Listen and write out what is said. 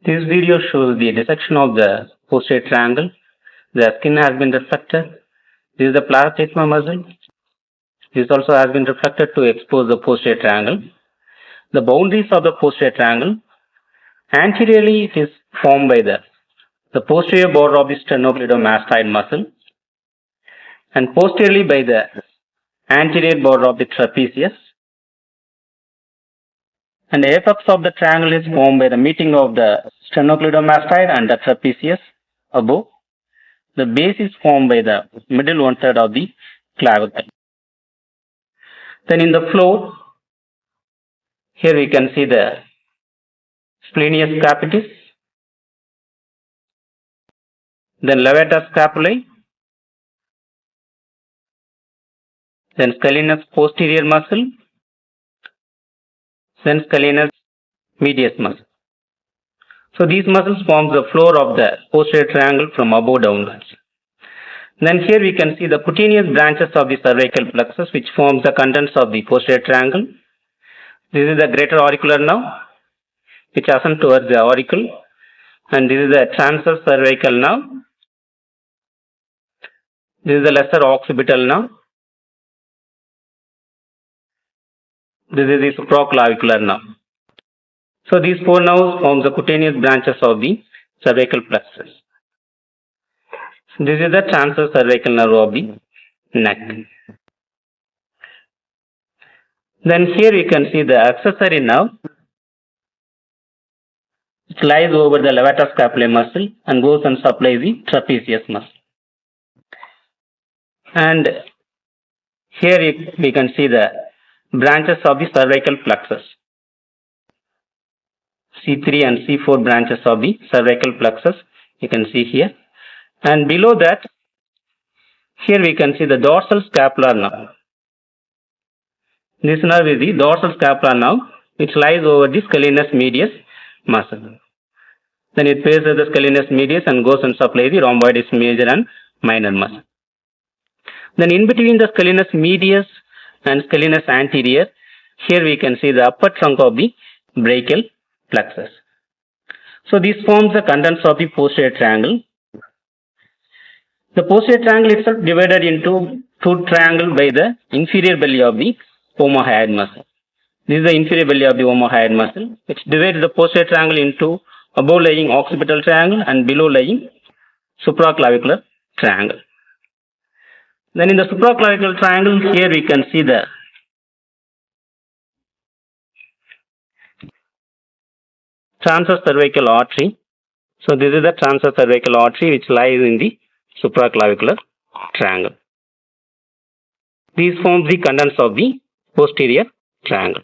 This video shows the dissection of the posterior triangle. The skin has been reflected. This is the platysma muscle. This also has been reflected to expose the posterior triangle. The boundaries of the posterior triangle. Anteriorly, it is formed by the posterior border of the sternocleidomastoid muscle, and posteriorly by the anterior border of the trapezius. And the apex of the triangle is formed by the meeting of the sternocleidomastoid and the trapezius above. The base is formed by the middle one-third of the clavicle. Then in the floor, here we can see the splenius capitis, then levator scapulae, then scalenus posterior muscle, then scalenus medius muscle. So these muscles form the floor of the posterior triangle from above downwards. Then here we can see the cutaneous branches of the cervical plexus, which forms the contents of the posterior triangle. This is the greater auricular nerve, which ascends towards the auricle, and this is the transverse cervical nerve. This is the lesser occipital nerve. This is the supraclavicular nerve. So these four nerves form the cutaneous branches of the cervical plexus. This is the transverse cervical nerve of the neck. Then here we can see the accessory nerve, which lies over the levator scapulae muscle and goes and supplies the trapezius muscle. And here we can see the branches of the cervical plexus. C3 and C4 branches of the cervical plexus, you can see here. And below that, here we can see the dorsal scapular nerve. This nerve is the dorsal scapular nerve, which lies over the scalenus medius muscle. Then it passes the scalenus medius and goes and supplies the rhomboides major and minor muscle. Then in between the scalenus medius and scalenus anterior, here we can see the upper trunk of the brachial plexus. So this forms the contents of the posterior triangle. The posterior triangle itself divided into two triangles by the inferior belly of the omohyoid muscle. This is the inferior belly of the omohyoid muscle, which divides the posterior triangle into above lying occipital triangle and below lying supraclavicular triangle. Then in the supraclavicular triangle, here we can see the transverse cervical artery. So this is the transverse cervical artery which lies in the supraclavicular triangle. These form the contents of the posterior triangle.